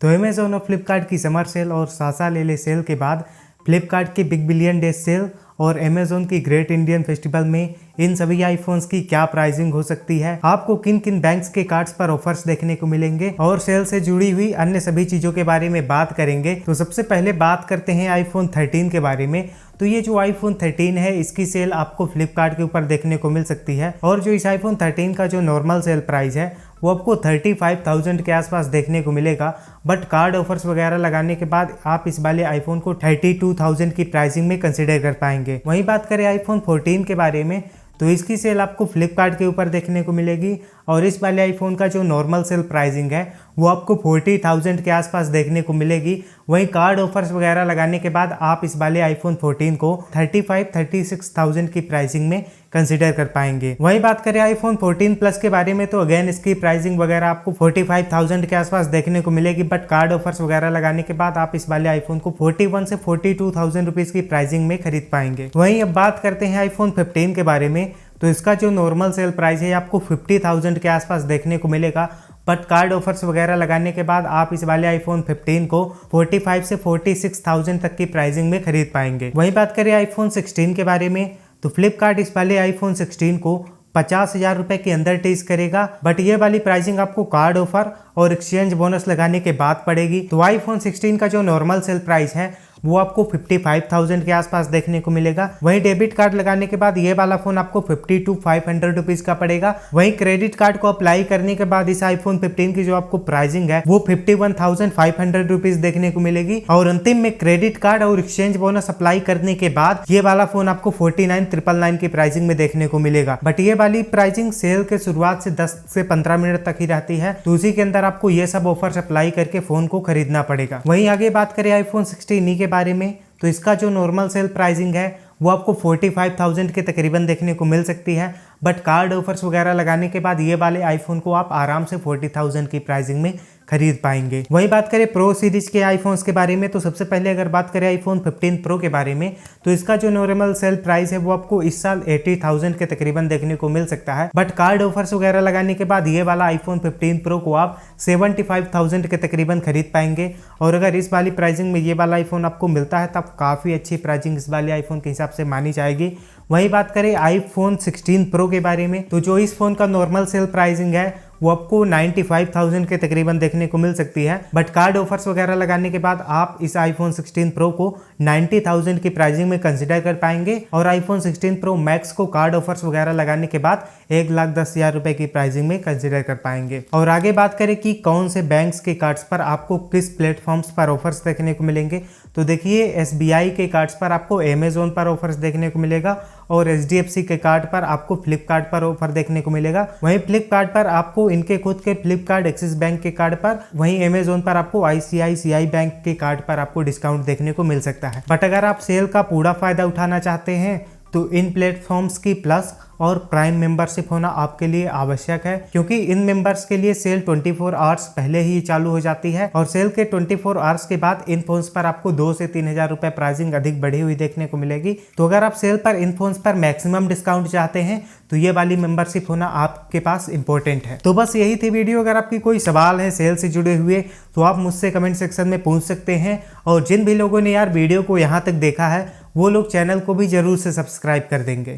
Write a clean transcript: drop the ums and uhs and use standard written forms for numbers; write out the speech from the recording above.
तो अमेज़ॉन और फ्लिपकार्ट की समर सेल और सासा ले ले सेल के बाद फ्लिपकार्ट की बिग बिलियन डे सेल और अमेज़ॉन की ग्रेट इंडियन फेस्टिवल में इन सभी आईफोन्स की क्या प्राइसिंग हो सकती है, आपको किन किन बैंक्स के कार्ड्स पर ऑफर्स देखने को मिलेंगे और सेल से जुड़ी हुई अन्य सभी चीजों के बारे में बात करेंगे। तो सबसे पहले बात करते हैं आईफोन 13 के बारे में। तो ये जो आईफोन 13 है इसकी सेल आपको फ्लिपकार्ट के ऊपर देखने को मिल सकती है और जो इस आईफोन 13 का जो नॉर्मल सेल प्राइस है वो आपको 35,000 के आसपास देखने को मिलेगा। बट कार्ड ऑफर्स वगैरह लगाने के बाद आप इस वाले आईफोन को 32,000 की प्राइसिंग में कंसिडर कर पाएंगे। वहीं बात करें आईफोन 14 के बारे में तो इसकी सेल आपको फ्लिपकार्ट के ऊपर देखने को मिलेगी और इस वाले आईफोन का जो नॉर्मल सेल प्राइसिंग है वो आपको 40,000 के आसपास देखने को मिलेगी। वहीं कार्ड ऑफर्स वगैरह लगाने के बाद आप इस वाले आईफोन 14 को 36,000 की प्राइसिंग में कंसिडर कर पाएंगे। वहीं बात करें आईफोन 14 प्लस के बारे में तो अगेन इसकी प्राइसिंग वगैरह आपको 45,000 के आसपास देखने को मिलेगी। बट कार्ड ऑफर्स वगैरह लगाने के बाद आप इस वाले आईफोन को 41 से 42,000 रुपीज की प्राइसिंग में खरीद पाएंगे। वहीं अब बात करते हैं आईफोन 15 के बारे में। तो इसका जो नॉर्मल सेल प्राइस है आपको 50,000 के आसपास देखने को मिलेगा। बट कार्ड ऑफर्स वगैरह लगाने के बाद आप इस वाले आईफोन 15 को 45 से 46,000 तक की प्राइसिंग में खरीद पाएंगे। वहीं बात करें आईफोन 16 के बारे में तो फ्लिपकार्ट इस वाले आईफोन 16 को 50,000 रुपए के अंदर टीज करेगा। बट ये वाली प्राइसिंग आपको कार्ड ऑफर और एक्सचेंज बोनस लगाने के बाद पड़ेगी। तो आईफोन 16 का जो नॉर्मल सेल प्राइस है वो आपको 55,000 के आसपास देखने को मिलेगा। वहीं डेबिट कार्ड लगाने के बाद ये वाला फोन आपको 52,500 रुपीज का पड़ेगा। वहीं क्रेडिट कार्ड को अप्लाई करने के बाद इस आईफोन 15 की जो आपको प्राइसिंग है वो 51,500 रुपीज देखने को मिलेगी। और अंतिम में क्रेडिट कार्ड और एक्सचेंज बोनस अप्लाई करने के बाद ये वाला फोन आपको 49,999 की प्राइसिंग में देखने को मिलेगा। बट ये वाली प्राइसिंग सेल के शुरुआत से 10 से 15 मिनट तक ही रहती है, तो उसी के अंदर आपको ये सब ऑफर्स अप्लाई करके फोन को खरीदना पड़ेगा। वहीं आगे बात करें आईफोन 16 के बारे में तो इसका जो नॉर्मल सेल प्राइसिंग है वो आपको 45,000 के तकरीबन देखने को मिल सकती है। बट कार्ड ऑफर्स वगैरह लगाने के बाद ये वाले आईफोन को आप आराम से 40,000 की प्राइसिंग में खरीद पाएंगे। वहीं बात करें प्रो सीरीज के आईफोन्स के बारे में तो सबसे पहले अगर बात करें आईफोन 15 प्रो के बारे में तो इसका जो नॉर्मल सेल प्राइस है वो आपको इस साल 80,000 के तकरीबन देखने को मिल सकता है। बट कार्ड ऑफर्स वगैरह लगाने के बाद ये वाला आईफोन 15 प्रो को आप 75,000 के तकरीबन खरीद पाएंगे। और अगर इस वाली प्राइसिंग में ये वाला आईफोन आपको मिलता है तब काफ़ी अच्छी प्राइसिंग इस वाले आईफोन के हिसाब से मानी जाएगी। वहीं बात करें आईफोन 16 प्रो के बारे में तो जो इस फोन का नॉर्मल सेल प्राइसिंग है वो आपको 95,000 के तकरीबन देखने को मिल सकती है। बट कार्ड ऑफर्स वगैरह लगाने के बाद आप इस आईफोन 16 प्रो को 90,000 की प्राइसिंग में कंसिडर कर पाएंगे। और आईफोन 16 प्रो मैक्स को कार्ड ऑफर्स वगैरह लगाने के बाद 1,10,000 रुपए की प्राइसिंग में कंसिडर कर पाएंगे। और आगे बात करें कि कौन से बैंक्स के कार्ड्स पर आपको किस प्लेटफॉर्म्स पर ऑफर्स देखने को मिलेंगे तो देखिए SBI के कार्ड्स पर आपको अमेज़ॉन पर ऑफर्स देखने को मिलेगा और HDFC के कार्ड पर आपको फ्लिपकार्ट पर ऑफर देखने को मिलेगा। वहीं फ्लिपकार्ट पर आपको इनके खुद के फ्लिपकार्ट एक्सिस बैंक के कार्ड पर, वहीं अमेज़ॉन पर आपको ICICI बैंक के कार्ड पर आपको डिस्काउंट देखने को मिल सकता है। बट अगर आप सेल का पूरा फायदा उठाना चाहते हैं तो इन प्लेटफॉर्म्स की प्लस और प्राइम मेंबरशिप होना आपके लिए आवश्यक है, क्योंकि इन मेंबर्स के लिए सेल 24 आवर्स पहले ही चालू हो जाती है और सेल के 24 आवर्स के बाद इन फोन्स पर आपको 2 से 3,000 रुपए प्राइसिंग अधिक बढ़ी हुई देखने को मिलेगी। तो अगर आप सेल पर इन फोन्स पर मैक्सिमम डिस्काउंट चाहते हैं तो ये वाली मेंबरशिप होना आपके पास इंपॉर्टेंट है। तो बस यही थी वीडियो। अगर आपकी कोई सवाल है सेल से जुड़े हुए तो आप मुझसे कमेंट सेक्शन में पूछ सकते हैं। और जिन भी लोगों ने यार वीडियो को यहाँ तक देखा है वो लोग चैनल को भी जरूर से सब्सक्राइब कर देंगे।